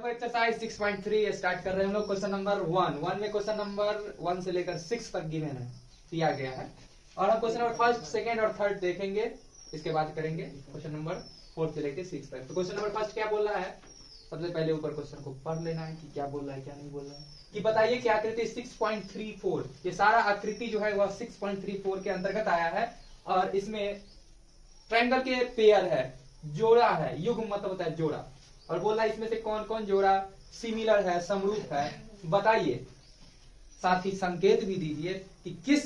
देखो exercise 6.3 start कर रहे हैं हम लोग। क्वेश्चन नंबर 1 में क्वेश्चन नंबर 1 से लेकर 6 तक गिवन है, दिया गया है। और हम क्वेश्चन नंबर फर्स्ट, सेकंड और थर्ड देखेंगे, इसके बाद करेंगे क्वेश्चन नंबर 4 से लेकर 6 तक। तो क्वेश्चन नंबर फर्स्ट क्या बोल रहा है, सबसे पहले ऊपर क्वेश्चन को पढ़ लेना है कि क्या बोल रहा है क्या नहीं बोल रहा है। कि बताइए कि आकृति 6.34, ये सारा आकृति जो है वह 6.34 के अंतर्गत आया है और इसमें ट्रायंगल के पेयर है, जोड़ा है, युग्म मतलब होता है जोड़ा। और बोल रहा है इसमें से कौन कौन जोड़ा सिमिलर है, समरूप है, बताइए। साथ ही संकेत भी दीजिए कि किस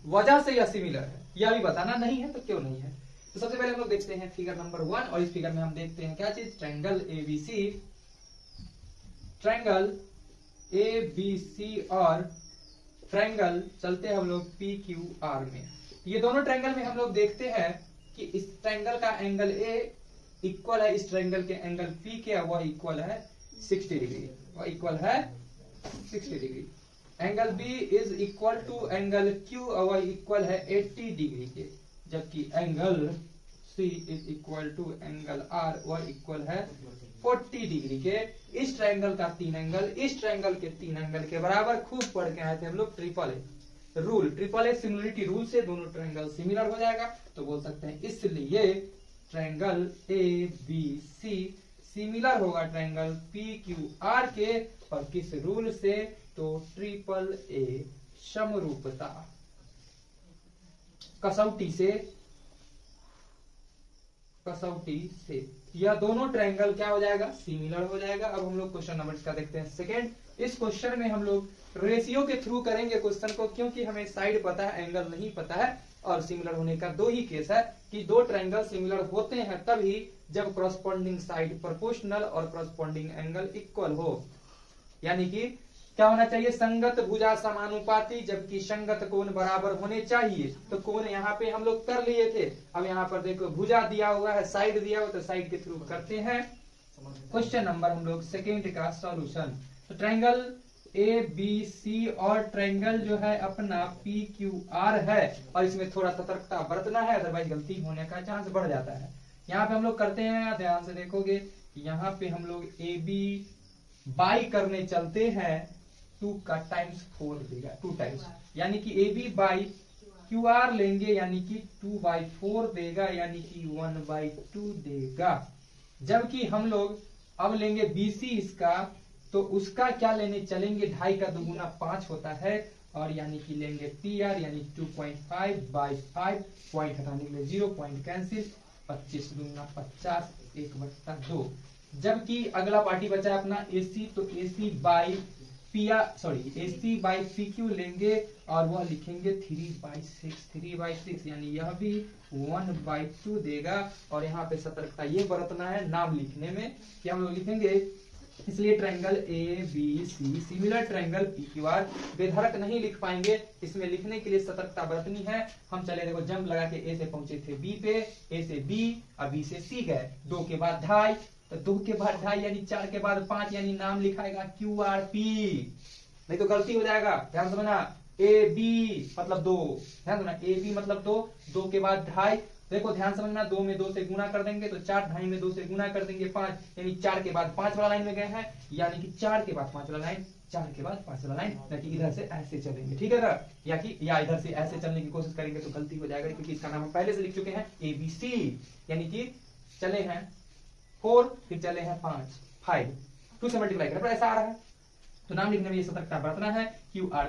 वजह से यह सिमिलर है, यह भी बताना। नहीं है तो क्यों नहीं है। तो सबसे पहले हम लोग देखते हैं फिगर नंबर 1 और इस फिगर में हम देखते हैं क्या चीज, ट्रायंगल एबीसी, ट्रायंगल एबीसी और ट्रायंगल चलते हैं हम लोग पीक्यूआर में। ये दोनों ट्रायंगल में हम लोग देखते हैं कि इस ट्रायंगल का एंगल ए इक्वल है इस ट्रायंगल के एंगल पी के, वह इक्वल है 60 डिग्री, वह इक्वल है 60 degree. Angle B is equal to angle Q, वह इक्वल है 80 डिग्री के। जबकि angle C is equal to angle R, वह इक्वल है 40 डिग्री के। इस ट्रायंगल का 3 एंगल इस ट्रायंगल के 3 एंगल के बराबर। खूब पढ़ के आए थे हम लोग triple a rule, triple A similarity rule से दोनों ट्रायंगल सिमिलर हो जाएगा। तो बोल सकते हैं इसलिए triangle A B C similar होगा ट्रायंगल पी क्यू आर के। और किस रूल से, तो ट्रिपल ए समरूपता कसौटी से यह दोनों ट्रायंगल क्या हो जाएगा, सिमिलर हो जाएगा। अब हम लोग क्वेश्चन नंबर इसका देखते हैं सेकंड। इस क्वेश्चन में हम लोग रेशियो के थ्रू करेंगे क्वेश्चन को, क्योंकि हमें साइड पता है, एंगल नहीं पता है। और सिमिलर होने का 2 ही केस है कि 2 ट्रायंगल सिमिलर होते हैं तभी जब करस्पॉन्डिंग साइड प्रोपोर्शनल और करस्पॉन्डिंग एंगल इक्वल हो। यानी कि क्या होना चाहिए, संगत भुजा समानुपाती, जबकि संगत कोण बराबर होने चाहिए। तो कोण यहाँ पे हम लोग कर लिए थे। अब यहाँ पर देखो भुजा दिया हुआ है, साइड दिया हुआ, तो साइड के थ्रू करते हैं। क्वेश्चन नंबर हम लोग सेकेंड का सॉल्यूशन। तो ट्रायंगल ए बी सी और ट्रायंगल जो है अपना पी क्यू आर है, और इसमें थोड़ा सतर्कता बरतना है, अदरवाइज गलती होने का चांस बढ़ जाता है। यहाँ पे हम लोग करते हैं, ध्यान से देखोगे यहाँ पे हम लोग ए बी बाई करने चलते हैं, 2 का टाइम्स 4 देगा, 2 टाइम्स, यानी कि A B by Q R लेंगे, यानी कि 2/4 देगा, यानी कि 1/2 देगा। जबकि हम लोग अब लेंगे बीसी इसका, तो उसका क्या लेने चलेंगे, 2.5 का 2 गुना 5 होता है, और यानी कि लेंगे पी आर, यानी 2.5/5, पॉइंट हटाने के लिए 0 पॉइंट कैंसिल, 25 दूना 50, 1/2। जबकि अगला पार्टी बचा अपना एसी, तो AC by AC by P Q लेंगे और वह लिखेंगे 3/6, यानी यह भी 1/2 देगा। और यहाँ पे सतर्कता ये बरतना है नाम लिखने में कि हम लोग लिखेंगे, इसलिए triangle A B C similar triangle P Q R, बेधड़क नहीं लिख पाएंगे, इसमें लिखने के लिए सतर्कता बरतनी है। हम चले देखो जंप लगा के ए से पहुंचे थे बी पे, ए से बी और बी से सी गए, 2 के बाद 2.5, तो 2 के बाद 2.5 यानी 4 के बाद 5, यानी नाम लिखाएगा क्यू आर पी, नहीं तो गलती हो जाएगा। ध्यान समझना, ए बी मतलब 2, ध्यान समझना, ए बी मतलब 2 के बाद 2.5, देखो ध्यान समझना, 2 में 2 से गुना कर देंगे तो 4, 2.5 में 2 से गुना कर देंगे 5, यानी 4 के बाद 5 वाला लाइन में गए हैं, यानी कि 4 के बाद 5 वाला लाइन, 4 के बाद 5 वाला लाइन, यानी कि इधर से ऐसे चलेंगे, ठीक है ना, या इधर से ऐसे चलने की कोशिश करेंगे तो गलती हो जाएगा, क्योंकि इसका नाम हम पहले से लिख चुके हैं एबीसी। यानी कि चले हैं 4, फिर चले हैं 5 2 से मल्टीप्लाई करें, ऐसा आ रहा है। तो नाम लिखने में ये सतर्कता बरतना है, क्यू आर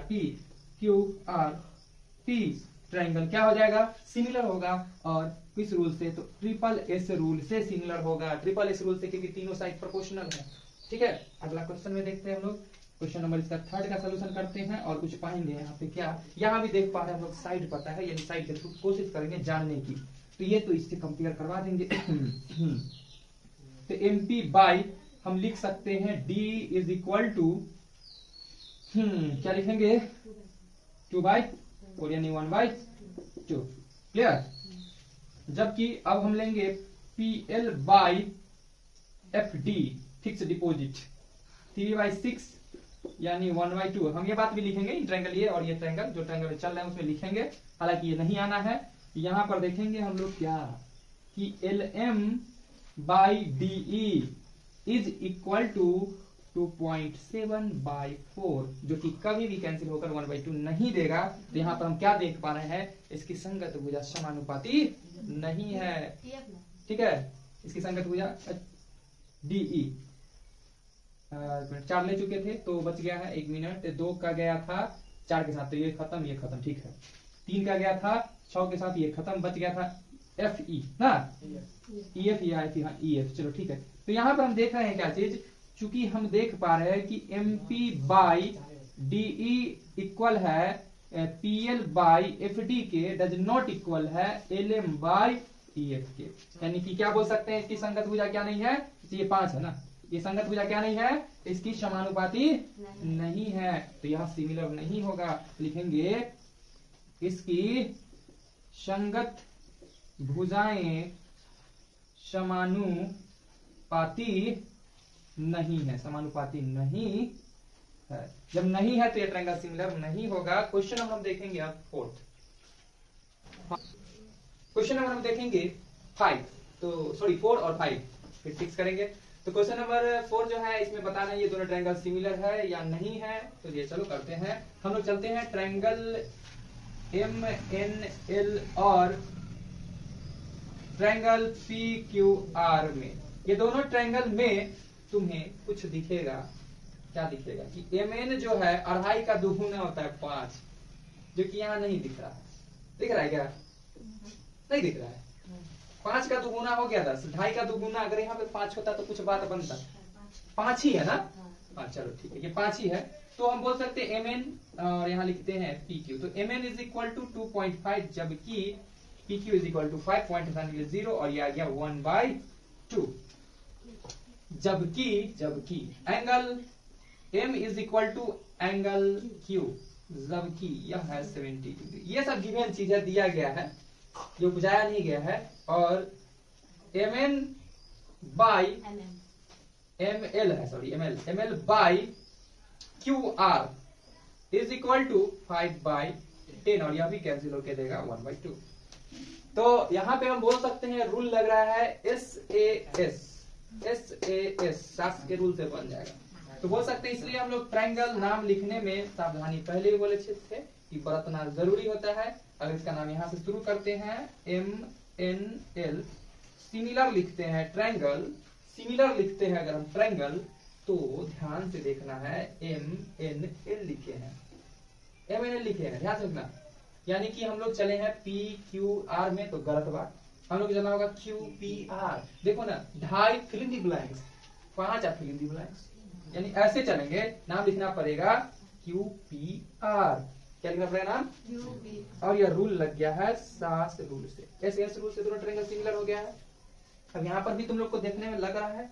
पी ट्रायंगल क्या हो जाएगा, सिमिलर होगा। और किस रूल से, तो ट्रिपल एस रूल से सिमिलर होगा, ट्रिपल एस रूल से, क्योंकि तीनों साइड प्रोपोर्शनल है, ठीक है। अगला क्वेश्चन में देखते हैं हम लोग, क्वेश्चन नंबर इसका थर्ड का सोल्यूशन करते हैं और कुछ पाएंगे यहाँ पे क्या, यहाँ भी देख पा रहे हैं हम लोग साइड पता है, यानी साइड के थ्रू कोशिश करेंगे जानने की। तो ये तो इससे कंपेयर करवा देंगे। तो एमपी बाई हम लिख सकते हैं डी इज इक्वल टू क्या लिखेंगे, 2/4, यानी 1/2, क्लियर। जबकि अब हम लेंगे PL by F D, fix deposit, 3/6, यानी 1/2। हम ये बात भी लिखेंगे, ट्रायंगल ये और ये ट्रायंगल जो ट्रायंगल चल रहा है उसमें लिखेंगे, हालांकि ये नहीं आना है। यहाँ पर देखेंगे हम लोग क्या कि L M by D is equal to 2.7/4, जो कि कभी भी कैंसिल होकर 1/2 नहीं देगा। तो यहाँ पर हम क्या देख पा रहे हैं, इसकी संगत भुजा समानुपाती नहीं है। ठीक है, इसकी संगत भुजा DE 4 ले चुके थे तो बच गया है 1 मिनट। 2 का गया था 4 के साथ, तो ये खत्म, ठीक है। 3 का गया था 6 के साथ, ये खत्म, बच गया था FE ना, EF या FE, हाँ EF, चलो ठीक है। तो यहाँ पर हम देख रहे हैं क्या चीज, चूंकि हम देख पा रहे हैं कि MP/DE इक्वल है PL/FD के, डज नॉट इक्वल है LM/EF के। यानी कि क्या बोल सकते हैं, इसकी संगत भुजा क्या नहीं है, ये 5 है ना, ये संगत भुजा क्या नहीं है, इसकी समानुपाती नहीं है, तो यह सिमिलर नहीं होगा। लिखेंगे इसकी संगत भुजाएं समानुपाती नहीं है, समानुपाती नहीं है। जब नहीं है तो ये ट्रायंगल सिमिलर नहीं होगा। क्वेश्चन नंबर हम देखेंगे अब 4th। क्वेश्चन नंबर हम देखेंगे 5, तो सॉरी 4 और 5 फिर फिक्स करेंगे। तो क्वेश्चन नंबर 4 जो है, इसमें बताना ये दोनों ट्रायंगल सिमिलर है या नहीं है। तो ये चलो करते हैं, हम लोग चलते हैं ट्रायंगल MNL और ट्रायंगल PQR में। ये दोनों ट्रायंगल में तुम्हें कुछ दिखेगा, क्या दिखेगा कि MN जो है 2.5 का दुगुना होता है 5, जो कि यहाँ नहीं दिख रहा है। दिख रहा है क्या, नहीं दिख रहा है। 5 का दुगुना हो गया 10, 2.5 का दुगुना अगर यहाँ पे 5 होता तो कुछ बात बनता। 5 ही है ना, हाँ चलो ठीक है, ये 5 ही है। तो हम बोल सकते हैं MN और यहाँ लिखते हैं PQ। तो MN इज इक्वल टू 2.5, जबकि PQ is equal to 5, point 0 और ये आ गया 1/2। जबकि angle M is equal to angle Q, जबकि यह है 70 डिग्री। ये सब गिवन चीजें दिया गया है, जो बुझाया नहीं गया है। और MN बाई ML है, sorry ML by QR is equal to 5/10, और यह भी कैंसिल होके देगा 1/2। तो यहाँ पे हम बोल सकते हैं रूल लग रहा है SAS के रूल से बन जाएगा। तो बोल सकते हैं, इसलिए हम लोग ट्रायंगल नाम लिखने में सावधानी पहले भी बोले थे कि बरतना जरूरी होता है। अगर इसका नाम यहाँ से शुरू करते हैं MNL, सिमिलर लिखते हैं ट्रायंगल, सिमिलर लिखते हैं अगर हम ट्रायंगल, तो ध्यान से देखना है MNL लिखे हैं, MNL लिखे हैं, ध्यान से देखना। यानी कि हम लोग चले हैं PQR में, तो गलत बात, हम लोग जाना होगा QPR। देखो ना, 2.5 फिल इन द ब्लैंक्स, 5 आप फिल इन द ब्लैंक्स, यानी ऐसे चलेंगे। नाम लिखना पड़ेगा QPR, क्या लिखना पड़ेगा नाम QPR। और यह रूल लग गया है SAS रूल से, SAS रूल से दोनों ट्रायंगल सिमिलर हो गया है। अब यहाँ पर भी तुम लोग को देखने में लग रहा है,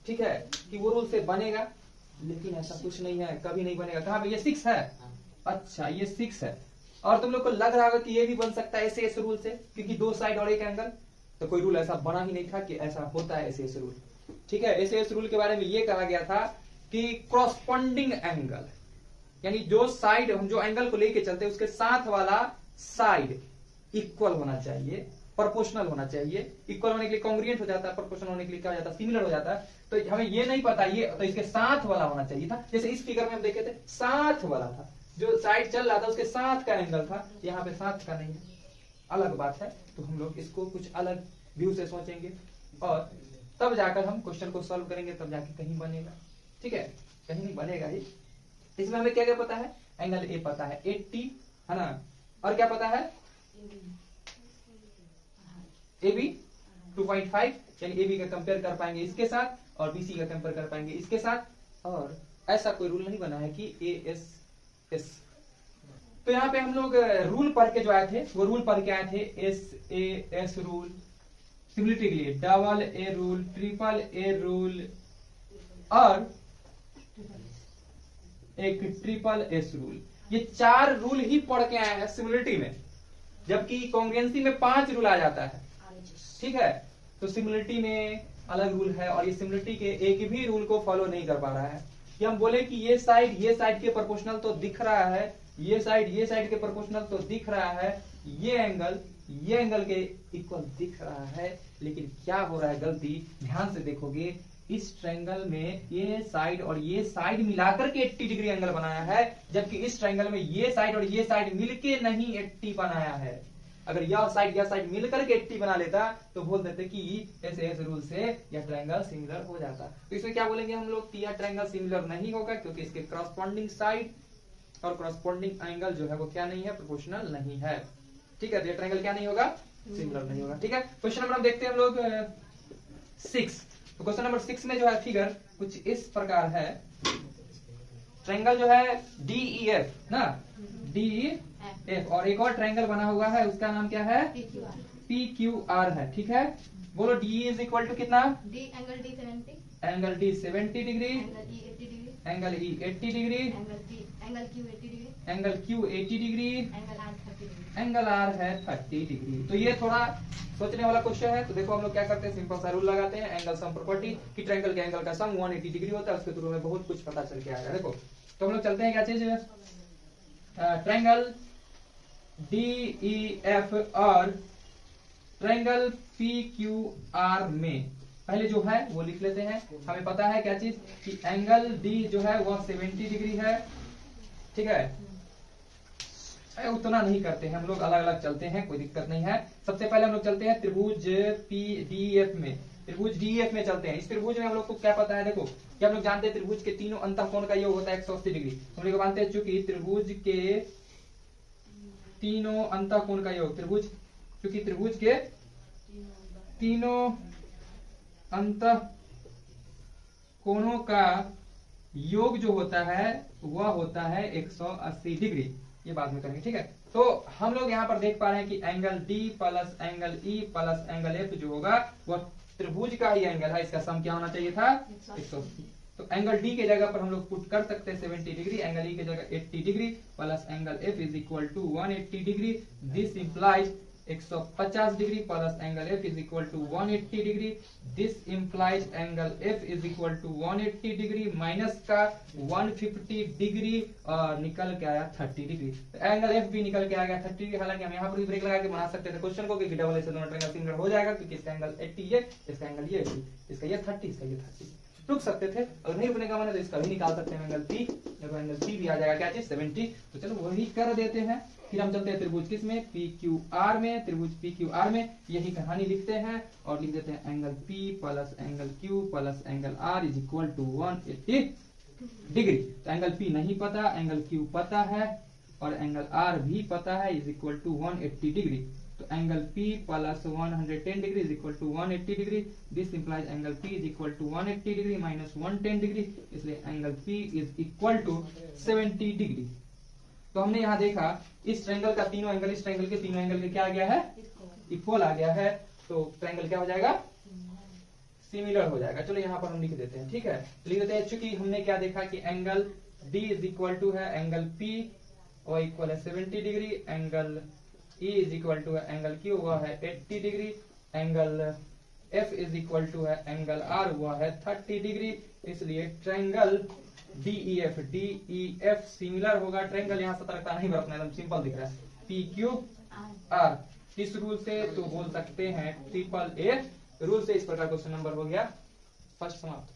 ठीक है, कि वो रूल से बनेगा, लेकिन ऐसा कुछ नहीं है, कभी नहीं बनेगा। कहाँ पे, ये 6 है, अच्छा ये 6 है। और तुम लोग को लग रहा होगा कि ये भी बन सकता है SAS रूल से, क्योंकि 2 साइड और 1 एंगल, तो कोई रूल ऐसा बना ही नहीं था कि ऐसा होता है SAS रूल। ठीक है, SAS रूल के बारे में ये कहा गया था कि क्रॉसपॉन्डिंग एंगल, यानी जो साइड हम जो एंगल को लेके चलते हैं उसके साथ वाला साइड इक्वल होना चाहिए, प्रोपोर्शनल होना चाहिए। इक्वल होने के लिए कॉन्ग्रुएंट हो जाता है, प्रोपोर्शनल होने के लिए क्या हो जाता है, सिमिलर हो जाता है। तो हमें ये नहीं पता, ये तो इसके साथ वाला होना चाहिए था। जैसे इस फिगर में हम देखे थे, साथ वाला था, जो साइड चल रहा था उसके साथ का एंगल था, यहाँ पे साथ का नहीं है, अलग बात है। तो हम लोग इसको कुछ अलग व्यू से सोचेंगे और तब जाकर हम क्वेश्चन को सॉल्व करेंगे, तब जाके कहीं बनेगा। ठीक है, कहीं नहीं बनेगा ही। इसमें हमें क्या क्या पता है, एंगल ए पता है 80 है ना, और क्या पता है AB 2.5, यानी AB का कंपेयर कर पाएंगे इसके साथ, और BC का कंपेयर कर पाएंगे इसके साथ। और ऐसा कोई रूल नहीं बना है कि AS। तो यहाँ पे हम लोग रूल पढ़ के जो आए थे, वो रूल पढ़ के आए थे SAS रूल, सिमिलरिटी के लिए double A rule, triple A rule और एक ट्रिपल S रूल। ये 4 रूल ही पढ़ के आए हैं सिमिलरिटी में, जबकि कॉन्ग्रुएंसी में 5 रूल आ जाता है। ठीक है, तो सिमिलरिटी में अलग रूल है, और ये सिमिलरिटी के एक भी रूल को फॉलो नहीं कर पा रहा है। कि हम बोले कि ये साइड के प्रोपोर्शनल तो दिख रहा है, ये साइड के प्रोपोर्शनल तो दिख रहा है, ये एंगल के इक्वल दिख रहा है, लेकिन क्या हो रहा है गलती, ध्यान से देखोगे इस ट्रायंगल में ये साइड और ये साइड मिलाकर के 80 डिग्री एंगल बनाया है, जबकि इस ट्रायंगल में ये साइड और ये साइड मिलके नहीं 80 बनाया है। अगर यह साइड मिलकर के 80 बना लेता तो बोल देते कि एस रूल से यह ट्रायंगल सिमिलर हो जाता। तो इसमें क्या बोलेंगे हम लोग, यह ट्रायंगल सिमिलर नहीं होगा क्योंकि इसके करस्पॉन्डिंग साइड और करस्पॉन्डिंग एंगल जो है वो क्या नहीं है, प्रोपोर्शनल नहीं है। ठीक है, तो यह ट्रायंगल क्या नहीं होगा, सिमिलर नहीं होगा। ठीक है, क्वेश्चन नंबर हम देखते हैं हम लोग 6। तो क्वेश्चन नंबर 6 में जो है फिगर कुछ इस प्रकार है। ट्रायंगल जो है DEF ना, DEF, और एक और ट्रायंगल बना हुआ है, उसका नाम क्या है, PQR है। ठीक है, बोलो DE इज इक्वल टू कितना, angle D 70 degree, angle E 80 degree, angle Q 80 degree, angle R है 30 डिग्री। तो ये थोड़ा सोचने वाला क्वेश्चन है। तो देखो हम लोग क्या करते हैं, सिंपल सा रूल लगाते हैं, एंगल सम प्रॉपर्टी की ट्रायंगल के एंगल का सम 180 डिग्री होता है, उसके थ्रू में बहुत कुछ पता चल के आएगा। देखो तो हम लोग चलते हैं क्या चीज, ट्रायंगल DEF और ट्रायंगल PQR में पहले जो है वो लिख लेते हैं। हमें पता है क्या चीज कि एंगल D जो है वह 70 डिग्री है। ठीक है, उतना नहीं करते हैं हम लोग, अलग अलग चलते हैं, कोई दिक्कत नहीं है। सबसे पहले हम लोग चलते हैं त्रिभुज DEF में, त्रिभुज DEF में चलते हैं। इस त्रिभुज में हम लोग को क्या पता है, देखो कि हम लोग जानते हैं त्रिभुज के तीनों अंतःकोण का योग होता है 180 डिग्री। हम लोग मानते हैं चूंकि त्रिभुज के तीनों अंतःकोण का योग, चूंकि त्रिभुज के तीनों अंतःकोणों का योग जो होता है वह होता है 180 डिग्री। ये बाद में करेंगे। ठीक है, तो हम लोग यहाँ पर देख पा रहे हैं कि angle D plus angle E plus angle F जो होगा वह त्रिभुज का ही एंगल है, इसका सम क्या होना चाहिए था, 180। तो एंगल D के जगह पर हम लोग पुट कर सकते हैं 70 डिग्री, एंगल E के जगह 80 degree plus angle F is equal to 180 degree. This implies 150 degree plus angle F is equal to 180 degree. This implies angle F is equal to 180 degree minus का 150 degree और निकल के आया 30 degree. तो angle F भी निकल के आ गया 30 डिग्री। हालांकि हम यहाँ पर भी ब्रेक लगा के बना सकते थे क्वेश्चन को कि डबल ए से दोनों ट्रायंगल सिमिलर हो जाएगा, क्योंकि इसका एंगल 80 है, इसका एंगल ये 80, इसका ये 30, इसका ये 30। रुक सकते थे, अगर नहीं रुकने का मन है तो इसका भी निकाल सकते हैं एंगल P, जब एंगल P भी आ जाएगा क्या चीज 70। तो चलो वही कर देते हैं। फिर हम चलते हैं त्रिभुज किस में, PQR में। त्रिभुज PQR में यही कहानी लिखते हैं और लिख देते हैं angle P plus angle Q plus angle R is equal to 180 degree. तो एंगल P नहीं पता, एंगल Q पता है और एंगल R भी पता है, इज इक्वल टू 180 डिग्री। तो angle P plus 110 degree is equal to 180 degree. This implies angle P is equal to 180 degree minus 110 degree, इसलिए angle P is equal to 70 degree. तो हमने यहाँ देखा इस ट्रायंगल का तीनों एंगल इस ट्रायंगल के तीनों एंगल के क्या आ गया है, इक्वल आ गया है। तो ट्रायंगल क्या हो जाएगा, सिमिलर हो जाएगा। चलो यहाँ पर हम लिख देते हैं। ठीक है, लिख देते हैं, चूंकि हमने क्या देखा कि angle D is equal to है एंगल P और इक्वल है 70 degree, angle E is equal to है एंगल Q वह है 80 degree, angle F is equal to है एंगल R वह है 30 डिग्री। इसलिए ट्रायंगल DEF सिमिलर होगा। ट्रायंगल यहाँ सतर्कता नहीं बरतना, एकदम सिंपल दिख रहा है, PQR। किस रूल से, तो बोल सकते हैं AAA रूल से। इस प्रकार क्वेश्चन नंबर हो गया फर्स्ट समाप्त।